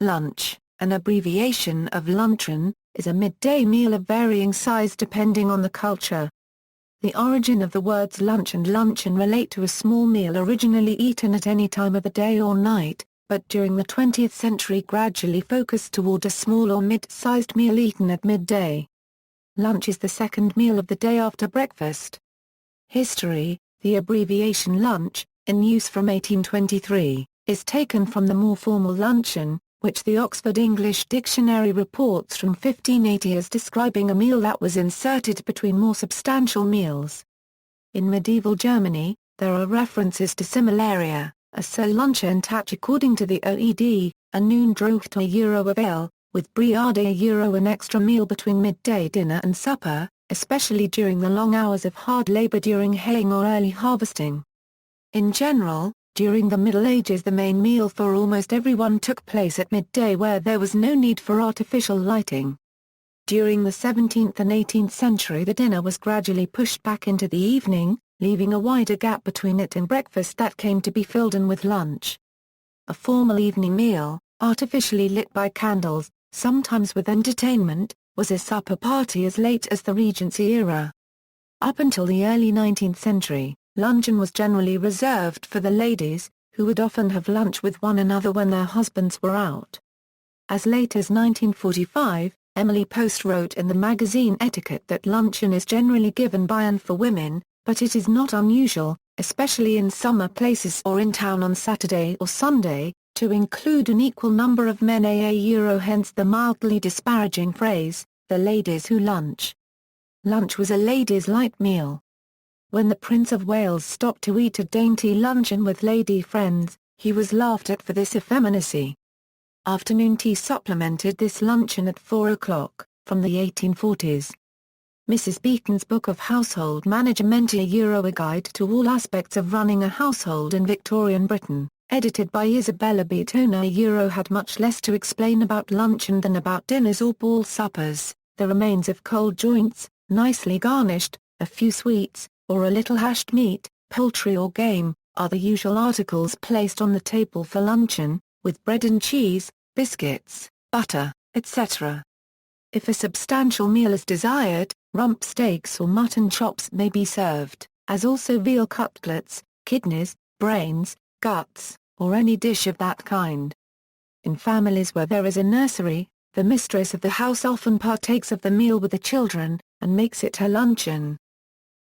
Lunch, an abbreviation of luncheon, is a midday meal of varying size depending on the culture. The origin of the words lunch and luncheon relate to a small meal originally eaten at any time of the day or night, but during the 20th century gradually focused toward a small or mid-sized meal eaten at midday. Lunch is the second meal of the day after breakfast. History: the abbreviation lunch, in use from 1823, is taken from the more formal luncheon, which the Oxford English Dictionary reports from 1580 as describing a meal that was inserted between more substantial meals. In medieval Germany, there are references to similaria, a luncheon touch according to the OED, a Noondroogte of ale, with briade an extra meal between midday dinner and supper, especially during the long hours of hard labor during haying or early harvesting. In general, during the Middle Ages the main meal for almost everyone took place at midday where there was no need for artificial lighting. During the 17th and 18th century the dinner was gradually pushed back into the evening, leaving a wider gap between it and breakfast that came to be filled in with lunch. A formal evening meal, artificially lit by candles, sometimes with entertainment, was a supper party as late as the Regency era. Up until the early 19th century, luncheon was generally reserved for the ladies, who would often have lunch with one another when their husbands were out. As late as 1945, Emily Post wrote in the magazine Etiquette that luncheon is generally given by and for women, but it is not unusual, especially in summer places or in town on Saturday or Sunday, to include an equal number of men. Hence the mildly disparaging phrase, the ladies who lunch. Lunch was a ladies' light meal. When the Prince of Wales stopped to eat a dainty luncheon with lady friends, he was laughed at for this effeminacy. Afternoon tea supplemented this luncheon at 4 o'clock, from the 1840s. Mrs. Beaton's Book of Household Management a Guide to All Aspects of Running a Household in Victorian Britain, edited by Isabella Beaton had much less to explain about luncheon than about dinners or ball suppers. The remains of cold joints, nicely garnished, a few sweets, or a little hashed meat, poultry or game, are the usual articles placed on the table for luncheon, with bread and cheese, biscuits, butter, etc. If a substantial meal is desired, rump steaks or mutton chops may be served, as also veal cutlets, kidneys, brains, guts, or any dish of that kind. In families where there is a nursery, the mistress of the house often partakes of the meal with the children, and makes it her luncheon.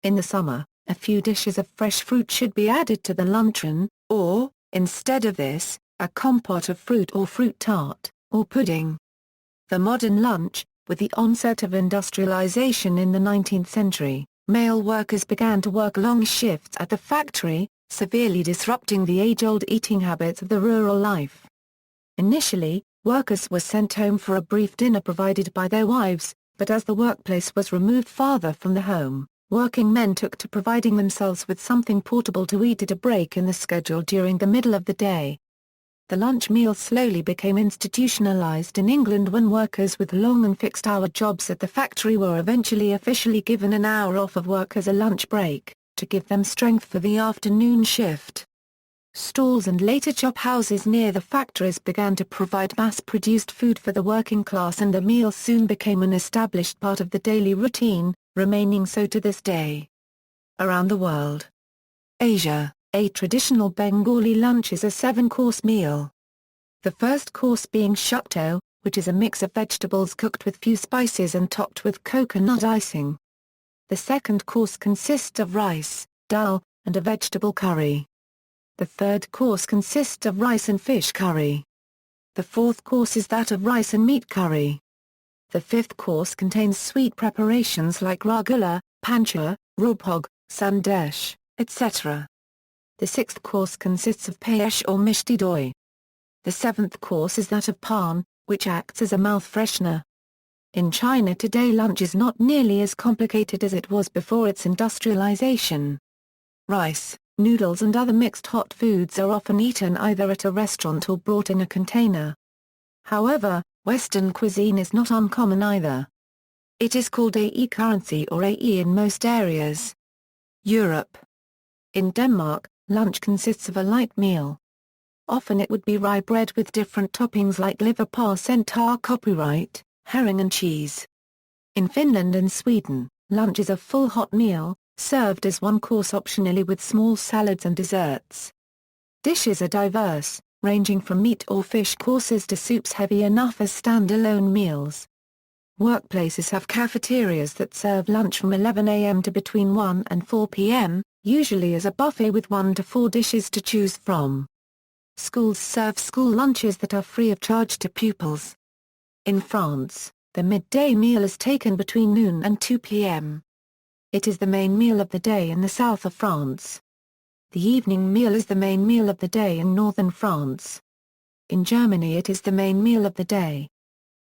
In the summer, a few dishes of fresh fruit should be added to the luncheon, or, instead of this, a compote of fruit or fruit tart, or pudding. The modern lunch: with the onset of industrialization in the 19th century, male workers began to work long shifts at the factory, severely disrupting the age-old eating habits of the rural life. Initially, workers were sent home for a brief dinner provided by their wives, but as the workplace was removed farther from the home, working men took to providing themselves with something portable to eat at a break in the schedule during the middle of the day. The lunch meal slowly became institutionalized in England when workers with long and fixed-hour jobs at the factory were eventually officially given an hour off of work as a lunch break, to give them strength for the afternoon shift. Stalls and later chop houses near the factories began to provide mass-produced food for the working class, and the meal soon became an established part of the daily routine, remaining so to this day. Around the world. Asia, a traditional Bengali lunch is a 7-course meal. The first course being shukto, which is a mix of vegetables cooked with few spices and topped with coconut icing. The second course consists of rice, dal, and a vegetable curry. The third course consists of rice and fish curry. The fourth course is that of rice and meat curry. The fifth course contains sweet preparations like ragula, pancha, robhog, sandesh, etc. The sixth course consists of payesh or mishti doi. The seventh course is that of pan, which acts as a mouth freshener. In China today lunch is not nearly as complicated as it was before its industrialization. Rice, noodles and other mixed hot foods are often eaten either at a restaurant or brought in a container. However, Western cuisine is not uncommon either. It is called AE currency or AE in most areas. Europe. In Denmark, lunch consists of a light meal. Often it would be rye bread with different toppings like liver par copyright, herring and cheese. In Finland and Sweden, lunch is a full hot meal, served as one course optionally with small salads and desserts. Dishes are diverse, ranging from meat or fish courses to soups heavy enough as standalone meals. Workplaces have cafeterias that serve lunch from 11 a.m. to between 1 and 4 p.m., usually as a buffet with 1 to 4 dishes to choose from. Schools serve school lunches that are free of charge to pupils. In France, the midday meal is taken between noon and 2 p.m. It is the main meal of the day in the south of France. The evening meal is the main meal of the day in northern France. In Germany it is the main meal of the day.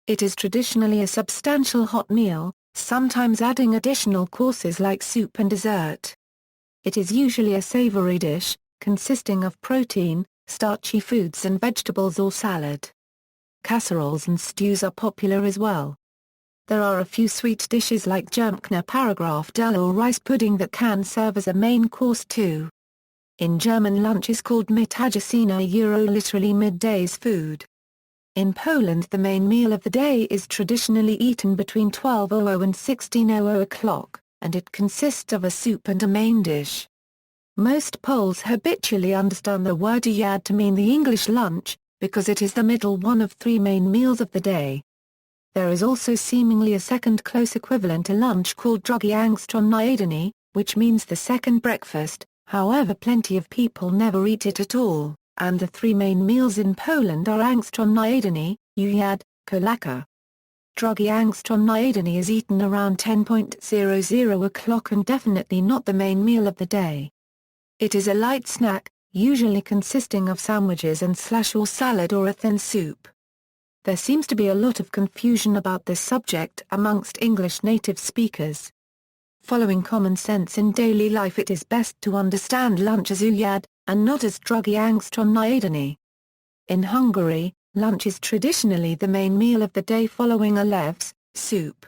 It is traditionally a substantial hot meal, sometimes adding additional courses like soup and dessert. It is usually a savory dish, consisting of protein, starchy foods and vegetables or salad. Casseroles and stews are popular as well. There are a few sweet dishes like Germkner paragraph dal or rice pudding that can serve as a main course too. In German lunch is called Mittagessen, literally midday's food. In Poland the main meal of the day is traditionally eaten between 12:00 and 16:00 o'clock, and it consists of a soup and a main dish. Most Poles habitually understand the word obiad to mean the English lunch, because it is the middle one of three main meals of the day. There is also seemingly a second close equivalent to lunch called drugi angstrom, which means the second breakfast. However, plenty of people never eat it at all, and the three main meals in Poland are angstrom, obiad, kolaka. Drugi angstrom is eaten around 10:00 o'clock and definitely not the main meal of the day. It is a light snack, usually consisting of sandwiches and slash or salad or a thin soup. There seems to be a lot of confusion about this subject amongst English native speakers. Following common sense in daily life, it is best to understand lunch as obiad, and not as drugi angstrom. In Hungary, lunch is traditionally the main meal of the day following a levs, soup.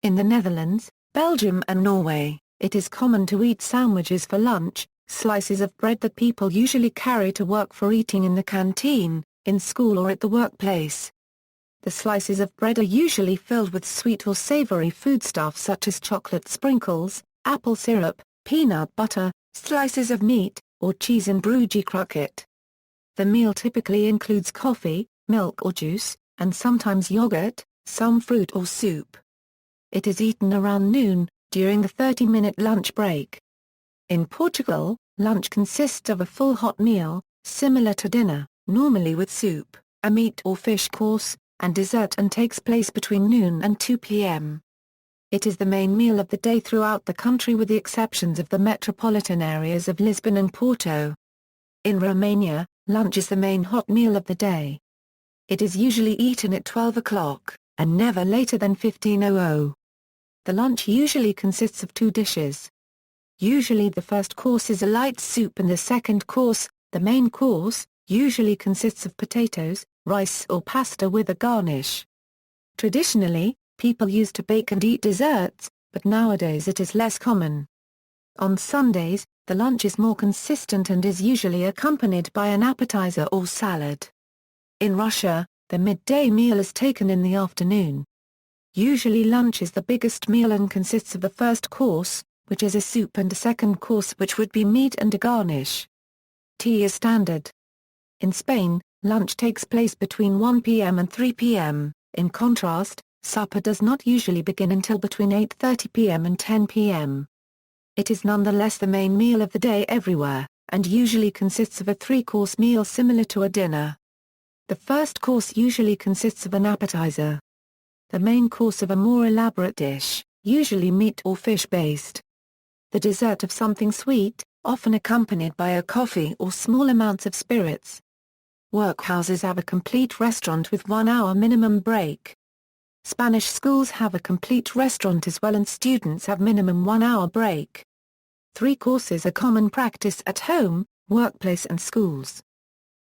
In the Netherlands, Belgium and Norway, it is common to eat sandwiches for lunch, slices of bread that people usually carry to work for eating in the canteen, in school or at the workplace. The slices of bread are usually filled with sweet or savory foodstuff such as chocolate sprinkles, apple syrup, peanut butter, slices of meat, or cheese and broodje kroket. The meal typically includes coffee, milk or juice, and sometimes yogurt, some fruit or soup. It is eaten around noon, during the 30-minute lunch break. In Portugal, lunch consists of a full hot meal, similar to dinner, normally with soup, a meat or fish course, and dessert, and takes place between noon and 2 p.m. It is the main meal of the day throughout the country with the exceptions of the metropolitan areas of Lisbon and Porto. In Romania, lunch is the main hot meal of the day. It is usually eaten at 12 o'clock, and never later than 15:00. The lunch usually consists of two dishes. Usually the first course is a light soup and the second course, the main course, usually consists of potatoes, rice or pasta with a garnish. Traditionally, people used to bake and eat desserts, but nowadays it is less common. On Sundays, the lunch is more consistent and is usually accompanied by an appetizer or salad. In Russia, the midday meal is taken in the afternoon. Usually lunch is the biggest meal and consists of the first course, which is a soup, and a second course which would be meat and a garnish. Tea is standard. In Spain, lunch takes place between 1 p.m. and 3 p.m. In contrast, supper does not usually begin until between 8:30 p.m. and 10 p.m. It is nonetheless the main meal of the day everywhere, and usually consists of a three-course meal similar to a dinner. The first course usually consists of an appetizer. The main course of a more elaborate dish, usually meat or fish-based. The dessert of something sweet, often accompanied by a coffee or small amounts of spirits. Workhouses have a complete restaurant with 1 hour minimum break. Spanish schools have a complete restaurant as well, and students have minimum 1 hour break. 3 courses are common practice at home, workplace and schools.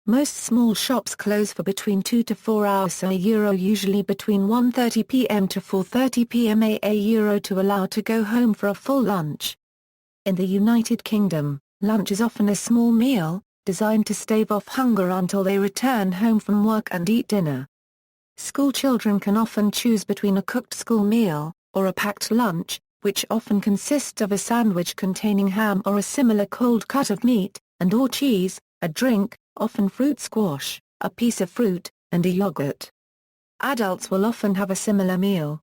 Most small shops close for between 2 to 4 hours usually between 1:30 p.m. to 4:30 p.m. to allow to go home for a full lunch. In the United Kingdom, lunch is often a small meal, designed to stave off hunger until they return home from work and eat dinner. School children can often choose between a cooked school meal, or a packed lunch, which often consists of a sandwich containing ham or a similar cold cut of meat, and/or cheese, a drink, often fruit squash, a piece of fruit, and a yogurt. Adults will often have a similar meal.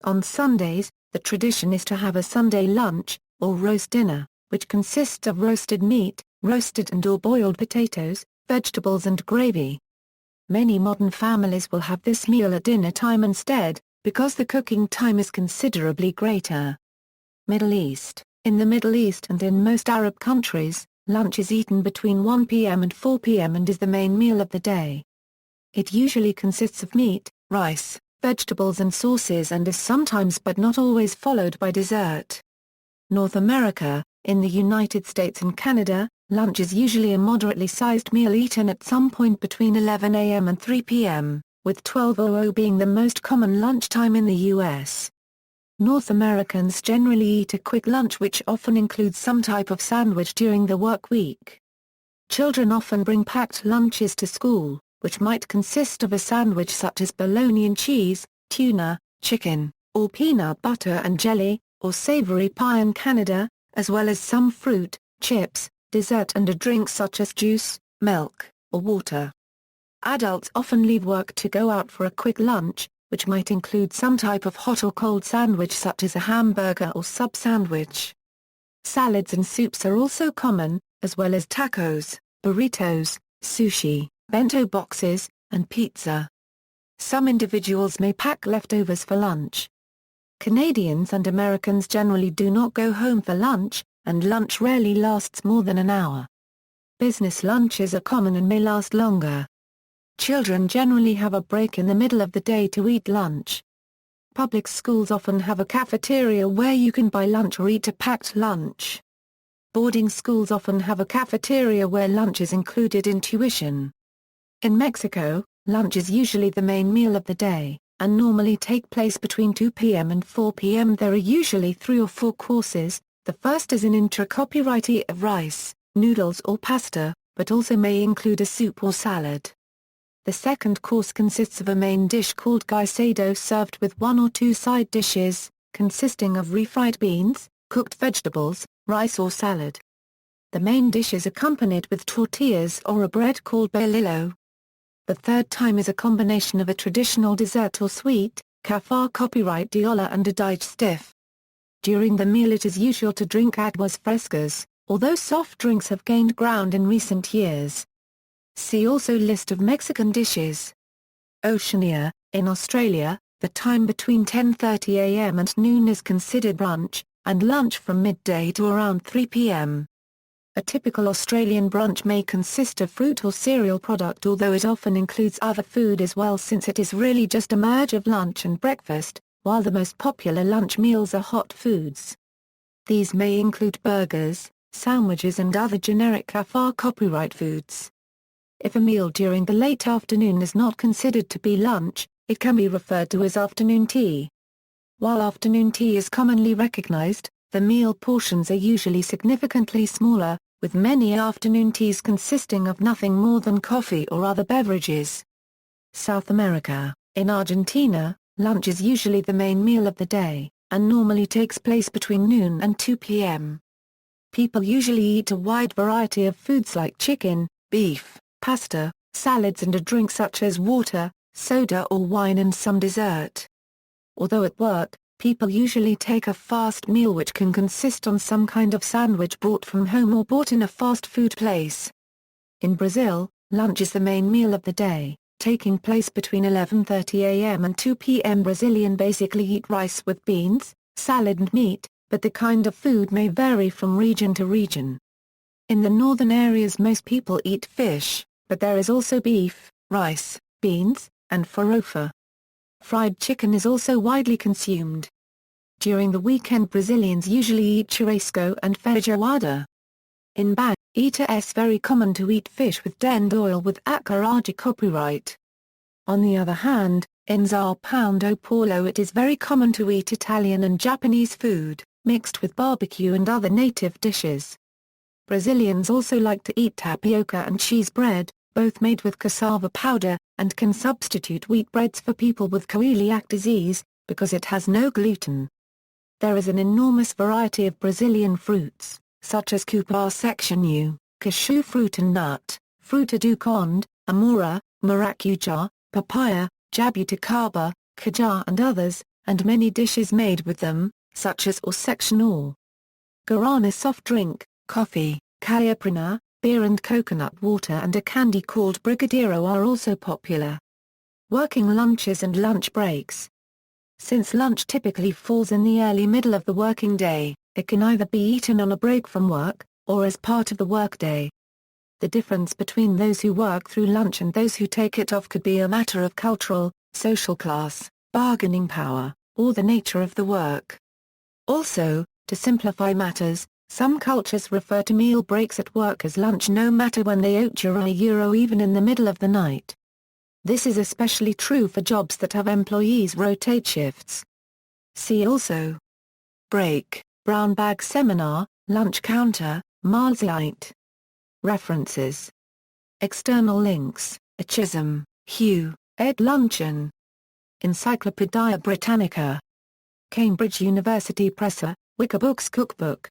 On Sundays, the tradition is to have a Sunday lunch, or roast dinner, which consists of roasted meat, roasted and/or boiled potatoes, vegetables and gravy. Many modern families will have this meal at dinner time instead, because the cooking time is considerably greater. Middle East. In the Middle East and in most Arab countries, lunch is eaten between 1 p.m. and 4 p.m. and is the main meal of the day. It usually consists of meat, rice, vegetables and sauces and is sometimes but not always followed by dessert. North America. In the United States and Canada, lunch is usually a moderately sized meal eaten at some point between 11 a.m. and 3 p.m., with 12:00 being the most common lunchtime in the U.S. North Americans generally eat a quick lunch which often includes some type of sandwich during the work week. Children often bring packed lunches to school, which might consist of a sandwich such as bologna and cheese, tuna, chicken, or peanut butter and jelly, or savory pie in Canada, as well as some fruit, chips, dessert and a drink such as juice, milk, or water. Adults often leave work to go out for a quick lunch, which might include some type of hot or cold sandwich such as a hamburger or sub sandwich. Salads and soups are also common, as well as tacos, burritos, sushi, bento boxes, and pizza. Some individuals may pack leftovers for lunch. Canadians and Americans generally do not go home for lunch, and lunch rarely lasts more than an hour. Business lunches are common and may last longer. Children generally have a break in the middle of the day to eat lunch. Public schools often have a cafeteria where you can buy lunch or eat a packed lunch. Boarding schools often have a cafeteria where lunch is included in tuition. In Mexico, lunch is usually the main meal of the day, and normally take place between 2 p.m. and 4 p.m. There are usually 3 or 4 courses. The first is an intra-copyright of rice, noodles or pasta, but also may include a soup or salad. The second course consists of a main dish called guisado served with 1 or 2 side dishes, consisting of refried beans, cooked vegetables, rice or salad. The main dish is accompanied with tortillas or a bread called bolillo. The third time is a combination of a traditional dessert or sweet, kafar copyright diola and a digestif. During the meal it is usual to drink aguas frescas, although soft drinks have gained ground in recent years. See also List of Mexican dishes. Oceania. In Australia, the time between 10:30 a.m. and noon is considered brunch, and lunch from midday to around 3 p.m. A typical Australian brunch may consist of fruit or cereal product, although it often includes other food as well, since it is really just a merge of lunch and breakfast, while the most popular lunch meals are hot foods. These may include burgers, sandwiches and other generic kafar copyright foods. If a meal during the late afternoon is not considered to be lunch, it can be referred to as afternoon tea. While afternoon tea is commonly recognized, the meal portions are usually significantly smaller, with many afternoon teas consisting of nothing more than coffee or other beverages. South America. In Argentina, lunch is usually the main meal of the day, and normally takes place between noon and 2 p.m. People usually eat a wide variety of foods like chicken, beef, pasta, salads and a drink such as water, soda or wine and some dessert. Although at work, people usually take a fast meal which can consist on some kind of sandwich brought from home or bought in a fast food place. In Brazil, lunch is the main meal of the day, taking place between 11:30 a.m. and 2 p.m. Brazilians basically eat rice with beans, salad and meat, but the kind of food may vary from region to region. In the northern areas most people eat fish, but there is also beef, rice, beans, and farofa. Fried chicken is also widely consumed. During the weekend Brazilians usually eat churrasco and feijoada. In Bahia, it is very common to eat fish with dend oil with acarajé copyright. On the other hand, in Sao Paulo it is very common to eat Italian and Japanese food, mixed with barbecue and other native dishes. Brazilians also like to eat tapioca and cheese bread, both made with cassava powder, and can substitute wheat breads for people with celiac disease, because it has no gluten. There is an enormous variety of Brazilian fruits, such as cupuaçu sectionu, cashew fruit and nut, fruta do conde, amora, maracujá, papaya, jabuticaba, cajá and others, and many dishes made with them, such as or sectional. Guarana soft drink, coffee, caipirinha, beer and coconut water and a candy called brigadeiro are also popular. Working lunches and lunch breaks. Since lunch typically falls in the early middle of the working day, it can either be eaten on a break from work, or as part of the workday. The difference between those who work through lunch and those who take it off could be a matter of cultural, social class, bargaining power, or the nature of the work. Also, to simplify matters, some cultures refer to meal breaks at work as lunch no matter when they occur even in the middle of the night. This is especially true for jobs that have employees rotate shifts. See also: break, brown bag seminar, lunch counter, Mahlzeit. References. External links: Chisholm, Hugh, ed. Luncheon. Encyclopædia Britannica. Cambridge University Press. Wicker Books Cookbook.